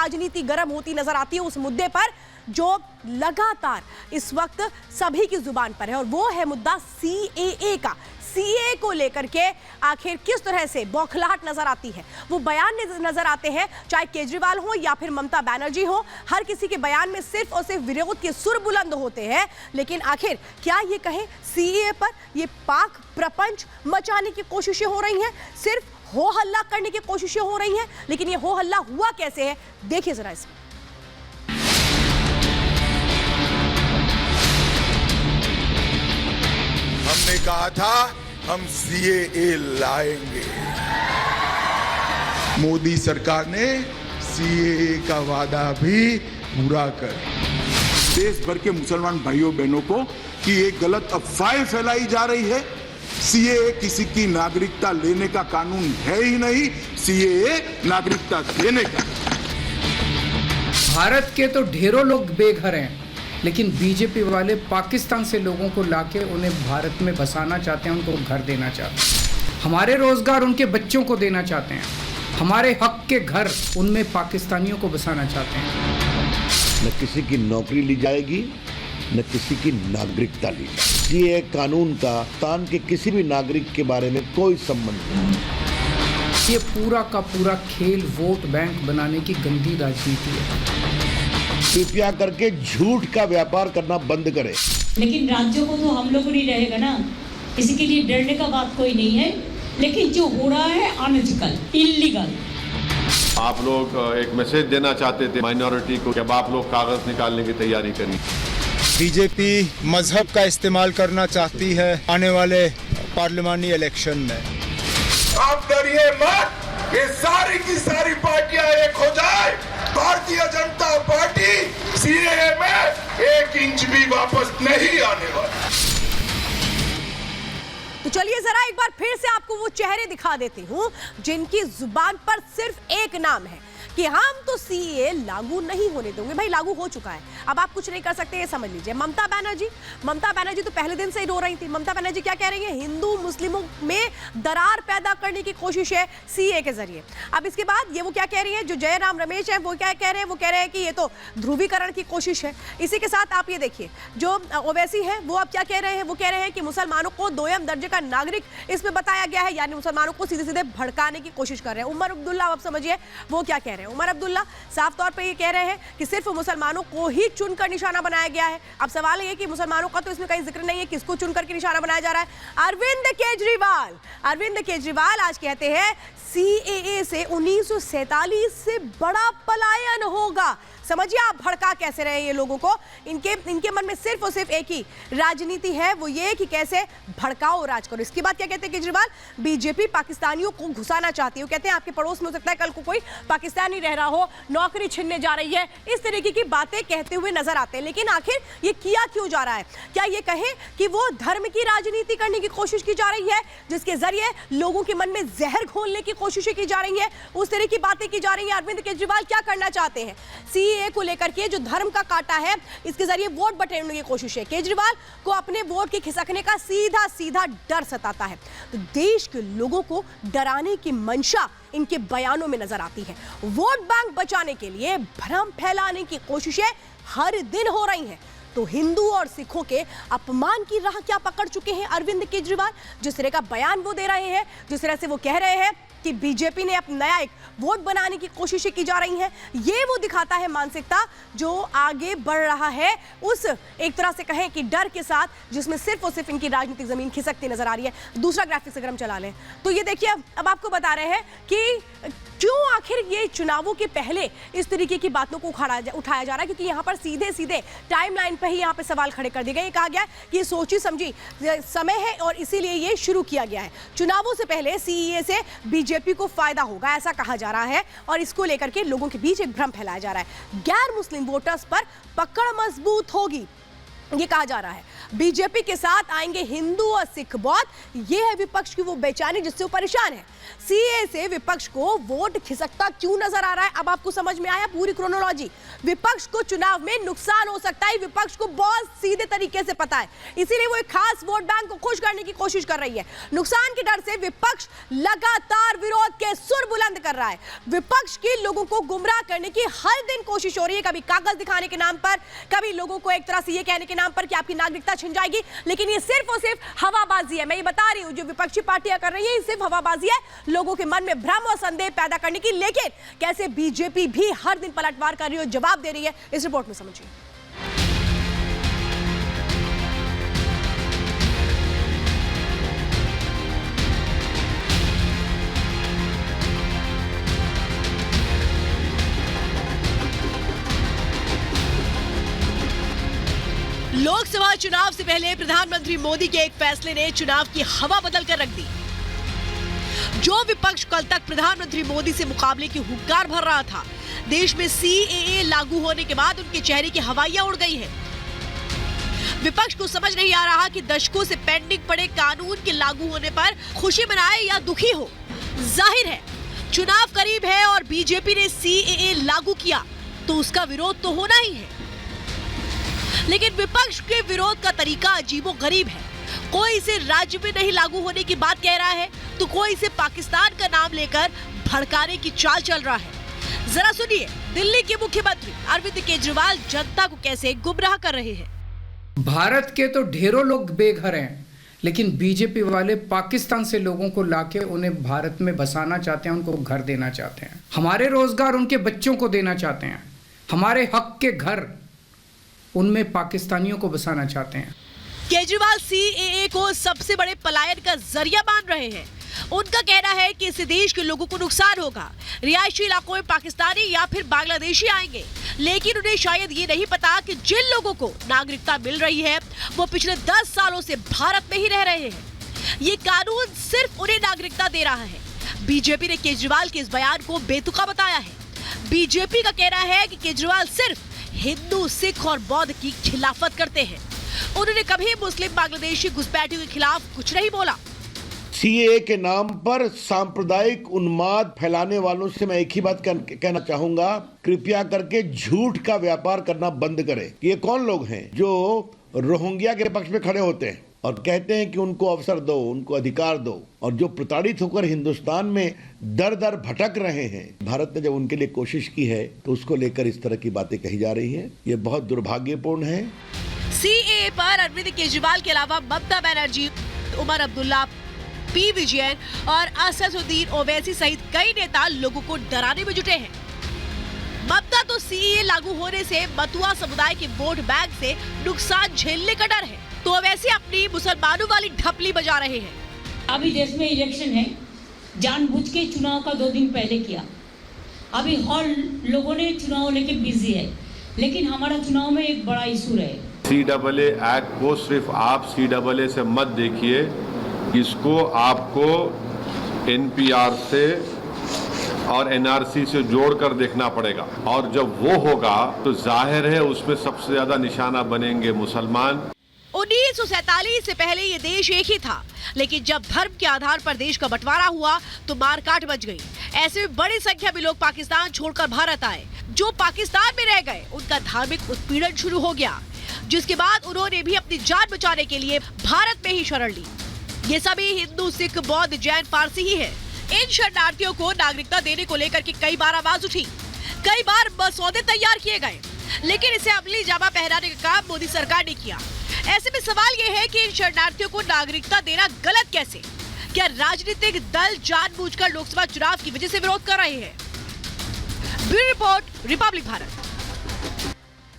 राजनीति गर्म होती नजर आती है उस मुद्दे पर जो लगातार इस वक्त सभी की जुबान पर है, और वो है मुद्दा सीएए का। सीए को लेकर के आखिर किस तरह से बौखलाहट नजर आती है, वो बयान नजर आते हैं, चाहे केजरीवाल हो या फिर ममता बनर्जी हो, हर किसी के बयान में सिर्फ और सिर्फ विरोध के सुर बुलंद होते हैं। लेकिन आखिर क्या ये कहें सीए पर ये पाक प्रपंच मचाने की कोशिशें हो रही हैं, सिर्फ हो हल्ला करने की कोशिशें हो रही हैं, लेकिन ये हो हल्ला हुआ कैसे है, देखिए जरा इसमें। हमने कहा था हम सीएए लाएंगे, मोदी सरकार ने सीएए का वादा भी पूरा कर। देश भर के मुसलमान भाइयों बहनों को कि एक गलत अफवाह फैलाई जा रही है, सीएए किसी की नागरिकता लेने का कानून है ही नहीं, सीएए नागरिकता देने का। भारत के तो ढेरों लोग बेघर हैं, लेकिन बीजेपी वाले पाकिस्तान से लोगों को लाके उन्हें भारत में बसाना चाहते हैं, उनको घर देना चाहते हैं, हमारे रोजगार उनके बच्चों को देना चाहते हैं, हमारे हक के घर उनमें पाकिस्तानियों को बसाना चाहते हैं। न किसी की नौकरी ली जाएगी, न किसी की नागरिकता ली जाएगी। ये कानून का पाकिस्तान के किसी भी नागरिक के बारे में कोई संबंध नहीं। ये पूरा का पूरा खेल वोट बैंक बनाने की गंदी राजनीति है। कृपया करके झूठ का व्यापार करना बंद करें। लेकिन राज्यों को तो हम लोग नहीं रहेगा ना, किसी के लिए डरने का बात कोई नहीं है। लेकिन जो हो रहा है अनएथिकल, इल्लीगल। आप लोग एक मैसेज देना चाहते थे माइनॉरिटी को, जब आप लोग कागज निकालने की तैयारी करी। बीजेपी मजहब का इस्तेमाल करना चाहती है आने वाले पार्लिमानी इलेक्शन में। आप डरिए मत, ये सारी की सारी पार्टियां एक हो जाए, भारतीय जनता पार्टी सीएए में 1 इंच भी वापस नहीं आने वाली। तो चलिए जरा एक बार फिर से आपको वो चेहरे दिखा देती हूं जिनकी जुबान पर सिर्फ एक नाम है कि हम तो सीए लागू नहीं होने देंगे। भाई लागू हो चुका है, अब आप कुछ नहीं कर सकते, ये समझ लीजिए। ममता बनर्जी तो पहले दिन से ही रो रही थी। ममता बनर्जी क्या कह रही है, हिंदू मुस्लिमों में दरार पैदा करने की कोशिश है सीए के जरिए। अब इसके बाद ये वो क्या कह रही है, जो जयराम रमेश है वो क्या कह रहे हैं, वो कह रहे हैं कि ये तो ध्रुवीकरण की कोशिश है। इसी के साथ आप ये देखिए, जो ओवैसी है वो अब क्या कह रहे हैं, वो कह रहे हैं कि मुसलमानों को दोयम दर्जे का नागरिक इसमें बताया गया है, यानी मुसलमानों को सीधे सीधे भड़काने की कोशिश कर रहे हैं। उमर अब्दुल्ला, आप समझिए वो क्या कह रहे हैं। उमर अब्दुल्ला साफ तौर पे ये कह रहे हैं कि सिर्फ मुसलमानों को ही चुनकर निशाना बनाया गया है। अब सवाल ये कि मुसलमानों का तो इसमें कहीं जिक्र नहीं है, किसको चुनकर के निशाना बनाया जा रहा है। अरविंद केजरीवाल आज कहते हैं सीएए से 1947 से बड़ा पलायन होगा। समझिए आप भड़का कैसे रहे ये लोगों को। इनके मन में सिर्फ और सिर्फ एक ही राजनीति है, वो ये कि कैसे भड़काओ राज करो। इसके बाद क्या कहते हैं केजरीवाल, बीजेपी पाकिस्तानियों को घुसाना चाहती है। वो कहते हैं आपके पड़ोस में हो सकता है कल को कोई पाकिस्तानी रह रहा हो, नौकरी छीनने जा रही है, इस तरीके की बातें कहते हुए नजर आते हैं। लेकिन आखिर ये किया क्यों जा रहा है? क्या ये कहें कि वो धर्म की राजनीति करने की कोशिश की जा रही है, जिसके जरिए लोगों के मन में जहर घोलने की कोशिशें की जा रही है, उस तरह की बातें की जा रही है। अरविंद केजरीवाल क्या करना चाहते हैं, सीएए को लेकर के जो धर्म का कांटा है इसके जरिए वोट बटोरने की कोशिश है। केजरीवाल को अपने वोट के खिसकने का सीधा सीधा डर सताता है। तो देश के लोगों को डराने की मंशा इनके बयानों में नजर आती है। वोट बैंक बचाने के लिए भ्रम फैलाने की कोशिशें हर दिन हो रही हैं। तो हिंदू और सिखों के अपमान की राह क्या पकड़ चुके हैं अरविंद केजरीवाल। जिस तरह का बयान वो दे रहे हैं, जिस तरह से वो कह रहे हैं कि बीजेपी ने अब नया एक वोट बनाने की कोशिशें की जा रही हैं, ये वो दिखाता है मानसिकता जो आगे बढ़ रहा है उस एक तरह से कहें कि डर के साथ, जिसमें सिर्फ और सिर्फ इनकी राजनीतिक जमीन खिसकती नजर आ रही है। दूसरा ग्राफिक्स अगर हम चला लें तो ये देखिए, अब आपको बता रहे हैं कि क्यों आखिर ये चुनावों के पहले इस तरीके की बातों को उठाया जा रहा है, क्योंकि यहाँ पर सीधे सीधे टाइमलाइन पर ही यहाँ पे सवाल खड़े कर दिए गए। कहा गया कि सोची समझी समय है और इसीलिए ये शुरू किया गया है। चुनावों से पहले सीएए से बीजेपी को फायदा होगा, ऐसा कहा जा रहा है, और इसको लेकर के लोगों के बीच एक भ्रम फैलाया जा रहा है। गैर मुस्लिम वोटर्स पर पकड़ मजबूत होगी, ये कहा जा रहा है। बीजेपी के साथ आएंगे हिंदू और सिख बहुत, ये है विपक्ष की वो बेचैनी जिससे वो परेशान है। सीए से विपक्ष को वोट खिसकता क्यों नजर आ रहा है, अब आपको समझ में आया पूरी क्रोनोलॉजी। विपक्ष को चुनाव में नुकसान हो सकता है, विपक्ष को बहुत सीधे तरीके से पता है, इसीलिए वो एक खास वोट बैंक को खुश करने की कोशिश कर रही है। नुकसान के डर से विपक्ष लगातार विरोध के सुर बुलंद कर रहा है। विपक्ष की लोगों को गुमराह करने की हर दिन कोशिश हो रही है, कभी कागज दिखाने के नाम पर, कभी लोगों को एक तरह से ये कहने के नाम पर कि आपकी नागरिकता छिन जाएगी। लेकिन ये सिर्फ और सिर्फ हवाबाजी है। मैं ये बता रही हूं, जो विपक्षी पार्टियां कर रही है, ये सिर्फ हवाबाजी है, लोगों के मन में भ्रम और संदेह पैदा करने की। लेकिन कैसे बीजेपी भी हर दिन पलटवार कर रही है, जवाब दे रही है, इस रिपोर्ट में समझिए। लोकसभा चुनाव से पहले प्रधानमंत्री मोदी के एक फैसले ने चुनाव की हवा बदल कर रख दी। जो विपक्ष कल तक प्रधानमंत्री मोदी से मुकाबले की हुंकार भर रहा था, देश में सीएए लागू होने के बाद उनके चेहरे की हवाइयां उड़ गई हैं। विपक्ष को समझ नहीं आ रहा कि दशकों से पेंडिंग पड़े कानून के लागू होने पर खुशी मनाए या दुखी हो। जाहिर है चुनाव करीब है और बीजेपी ने सीएए लागू किया तो उसका विरोध तो होना ही है। लेकिन विपक्ष के विरोध का तरीका अजीबोगरीब है। कोई इसे राज्य में नहीं लागू होने की बात कह रहा है तो कोई इसे पाकिस्तान का नाम लेकर भड़काने की चाल चल रहा है। जरा सुनिए दिल्ली के मुख्यमंत्री अरविंद केजरीवाल जनता को कैसे गुमराह कर रहे हैं। भारत के तो ढेरों लोग बेघर हैं, लेकिन बीजेपी वाले पाकिस्तान से लोगों को लाके उन्हें भारत में बसाना चाहते हैं, उनको घर देना चाहते हैं। हमारे रोजगार उनके बच्चों को देना चाहते हैं, हमारे हक के घर उनमें पाकिस्तानियों को बसाना चाहते हैं। केजरीवाल सीएए को सबसे बड़े पलायन का जरिया मान रहे हैं। उनका कहना है कि इससे देश के लोगों को नुकसान होगा। रिहायशी इलाकों में पाकिस्तानी या फिर बांग्लादेशी आएंगे, लेकिन उन्हें शायद ये नहीं पता कि जिन लोगों को नागरिकता मिल रही है वो पिछले 10 सालों से भारत में ही रह रहे हैं। ये कानून सिर्फ उन्हें नागरिकता दे रहा है। बीजेपी ने केजरीवाल के इस बयान को बेतुका बताया है। बीजेपी का कहना है कि केजरीवाल सिर्फ हिंदू, सिख और बौद्ध की खिलाफत करते हैं। उन्होंने कभी मुस्लिम, बांग्लादेशी घुसपैठियों के खिलाफ कुछ नहीं बोला। सीएए के नाम पर सांप्रदायिक उन्माद फैलाने वालों से मैं एक ही बात कहना चाहूंगा, कृपया करके झूठ का व्यापार करना बंद करें। ये कौन लोग हैं जो रोहिंग्या के पक्ष में खड़े होते हैं और कहते हैं कि उनको अवसर दो, उनको अधिकार दो, और जो प्रताड़ित होकर हिंदुस्तान में दर दर भटक रहे हैं। भारत ने जब उनके लिए कोशिश की है तो उसको लेकर इस तरह की बातें कही जा रही हैं, ये बहुत दुर्भाग्यपूर्ण है। सीएए पर अरविंद केजरीवाल के अलावा ममता बनर्जी, उमर अब्दुल्ला, पी विजयन और असदुद्दीन ओवैसी सहित कई नेता लोगों को डराने में जुटे हैं। ममता तो सीएए लागू होने से मतुआ समुदाय के वोट बैंक से नुकसान झेलने का डर है, तो ओवैसी अपनी मुसलमानों वाली ढपली बजा रहे हैं। अभी देश में इलेक्शन है, जानबूझ के चुनाव का 2 दिन पहले किया। अभी हर लोगों ने चुनाव लेके बिजी है, लेकिन हमारा चुनाव में एक बड़ा इशू है। सीएए एक्ट को सिर्फ आप सीएए से मत देखिए, इसको आपको एनपीआर से और एनआरसी से जोड़कर देखना पड़ेगा। और जब वो होगा तो जाहिर है उसमें सबसे ज्यादा निशाना बनेंगे मुसलमान। 1947 से पहले ये देश एक ही था, लेकिन जब धर्म के आधार पर देश का बंटवारा हुआ तो मारकाट मच गई। ऐसे में बड़ी संख्या में लोग पाकिस्तान छोड़कर भारत आए। जो पाकिस्तान में रह गए उनका धार्मिक उत्पीड़न शुरू हो गया, जिसके बाद उन्होंने भी अपनी जान बचाने के लिए भारत में ही शरण ली। ये सभी हिंदू, सिख, बौद्ध, जैन, पारसी ही है। इन शरणार्थियों को नागरिकता देने को लेकर के कई बार आवाज उठी, कई बार मसौदे तैयार किए गए, लेकिन इसे अमली जामा पहनाने का काम मोदी सरकार ने किया। ऐसे में सवाल ये है कि इन शरणार्थियों को नागरिकता देना गलत कैसे? क्या राजनीतिक दल जानबूझकर लोकसभा चुनाव की वजह से विरोध कर रहे हैं? Bureau report, Republic Bharat.